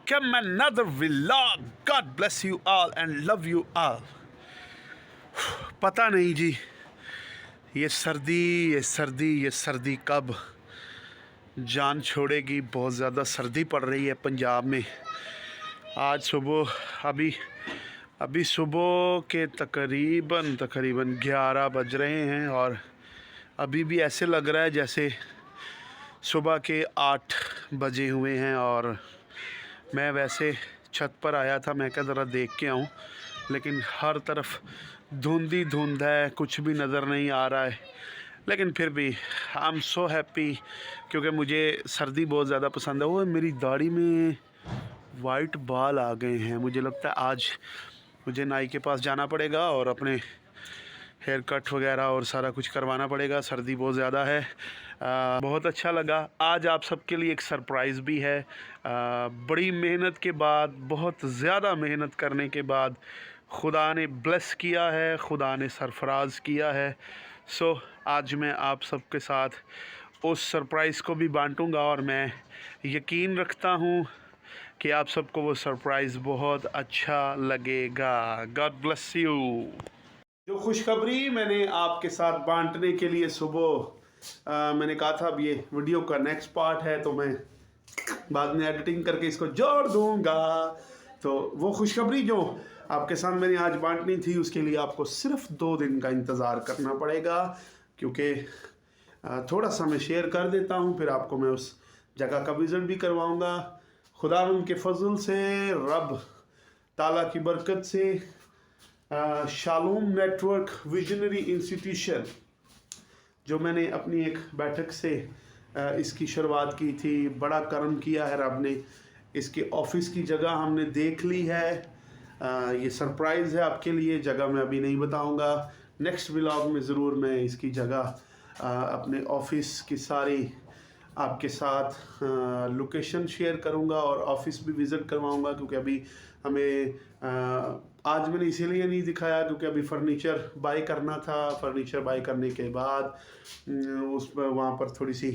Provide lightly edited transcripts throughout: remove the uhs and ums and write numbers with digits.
welcome another vlog. God bless you all and love you all. पता नहीं जी, ये सर्दी कब जान छोड़ेगी। बहुत ज़्यादा सर्दी पड़ रही है पंजाब में। आज सुबह अभी सुबह के तकरीबन 11 बज रहे हैं और अभी भी ऐसे लग रहा है जैसे सुबह के 8 बजे हुए हैं। और मैं वैसे छत पर आया था, मैं क्या ज़रा देख के आऊँ, लेकिन हर तरफ धुंध है, कुछ भी नज़र नहीं आ रहा है। लेकिन फिर भी आई एम सो हैप्पी क्योंकि मुझे सर्दी बहुत ज़्यादा पसंद है। वो मेरी दाढ़ी में वाइट बाल आ गए हैं। मुझे लगता है आज मुझे नाई के पास जाना पड़ेगा और अपने हेयर कट वगैरह और सारा कुछ करवाना पड़ेगा। सर्दी बहुत ज़्यादा है। बहुत अच्छा लगा। आज आप सबके लिए एक सरप्राइज़ भी है। बड़ी मेहनत के बाद, बहुत ज़्यादा मेहनत करने के बाद खुदा ने ब्लेस किया है, खुदा ने सरफराज किया है। सो आज मैं आप सबके साथ उस सरप्राइज़ को भी बांटूंगा और मैं यकीन रखता हूँ कि आप सबको वो सरप्राइज़ बहुत अच्छा लगेगा। God bless you. जो खुशखबरी मैंने आपके साथ बांटने के लिए सुबह मैंने कहा था अब ये वीडियो का नेक्स्ट पार्ट है, तो मैं बाद में एडिटिंग करके इसको जोड़ दूंगा। तो वो खुशखबरी जो आपके साथ मैंने आज बांटनी थी, उसके लिए आपको सिर्फ 2 दिन का इंतज़ार करना पड़ेगा, क्योंकि थोड़ा सा मैं शेयर कर देता हूँ, फिर आपको मैं उस जगह का विज़िट भी करवाऊँगा। खुदावंद के फजल से, रब ताला की बरकत से, शालूम नेटवर्क विजनरी इंस्टीट्यूशन जो मैंने अपनी एक बैठक से इसकी शुरुआत की थी, बड़ा करम किया है रब ने। इसके ऑफिस की जगह हमने देख ली है। ये सरप्राइज़ है आपके लिए। जगह मैं अभी नहीं बताऊंगा, नेक्स्ट व्लॉग में ज़रूर मैं इसकी जगह अपने ऑफिस की सारी आपके साथ लोकेशन शेयर करूंगा और ऑफिस भी विज़िट करवाऊंगा, क्योंकि अभी हमें आज मैंने इसीलिए नहीं दिखाया क्योंकि अभी फर्नीचर बाय करना था। फर्नीचर बाय करने के बाद उस पर वहाँ पर थोड़ी सी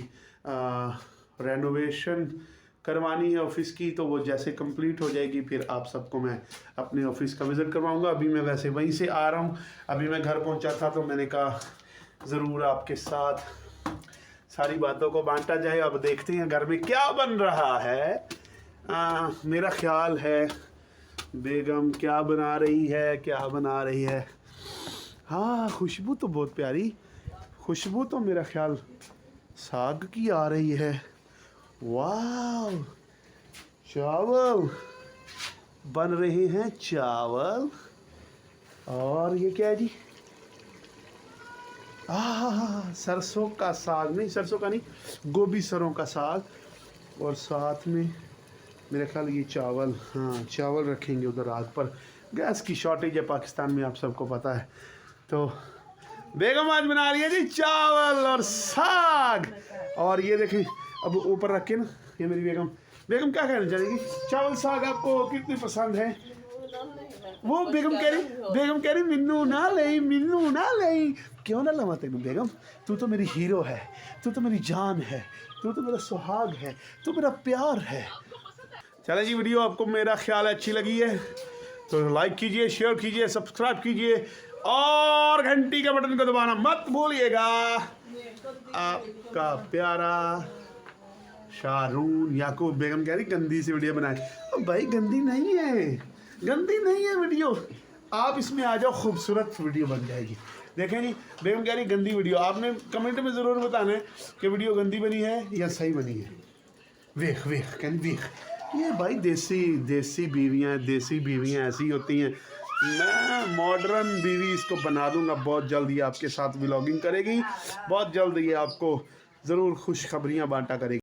रेनोवेशन करवानी है ऑफिस की, तो वो जैसे कंप्लीट हो जाएगी फिर आप सबको मैं अपने ऑफिस का विज़िट करवाऊंगा। अभी मैं वैसे वहीं से आ रहा हूँ, अभी मैं घर पहुँचा था, तो मैंने कहा ज़रूर आपके साथ सारी बातों को बांटा जाए। अब देखते हैं घर में क्या बन रहा है। मेरा ख्याल है बेगम क्या बना रही है। हाँ, खुशबू तो बहुत प्यारी, खुशबू तो मेरा ख्याल साग की आ रही है। वाह, चावल बन रहे हैं, चावल। और ये क्या है जी? सरसों का साग, नहीं सरसों का नहीं, गोभी सरों का साग। और साथ में मेरे ख्याल ये चावल, हाँ चावल रखेंगे उधर आग पर। गैस की शॉर्टेज है पाकिस्तान में, आप सबको पता है। तो बेगम आज बना रही है जी चावल और साग। और ये देखें, अब ऊपर रख के ना, ये मेरी बेगम क्या कहना चाहेगी? चावल साग आपको कितनी पसंद है? वो बेगम कह रही मिन्नू ना ले। क्यों ना लवा तेनू बेगम? तू तो मेरी हीरो है, तू तो मेरी जान है, तू तो मेरा सुहाग है, तू मेरा प्यार है। चले जी, वीडियो आपको मेरा ख्याल अच्छी लगी है तो लाइक कीजिए, शेयर कीजिए, सब्सक्राइब कीजिए और घंटी के बटन को दबाना मत भूलिएगा। आपका प्यारा शारून याकूब। बेगम कह रही गंदी सी वीडियो बनाए। भाई गंदी नहीं है वीडियो, आप इसमें आ जाओ, खूबसूरत वीडियो बन जाएगी। देखें जी, बेगम कह रही गंदी वीडियो। आपने कमेंट में ज़रूर बताना है कि वीडियो गंदी बनी है या सही बनी है। वेख ये भाई देसी बीवियाँ ऐसी होती हैं। मैं मॉडर्न बीवी इसको बना दूंगा बहुत जल्द। ये आपके साथ व्लॉगिंग करेगी, बहुत जल्द ये आपको ज़रूर खुशखबरियाँ बांटा करेगी।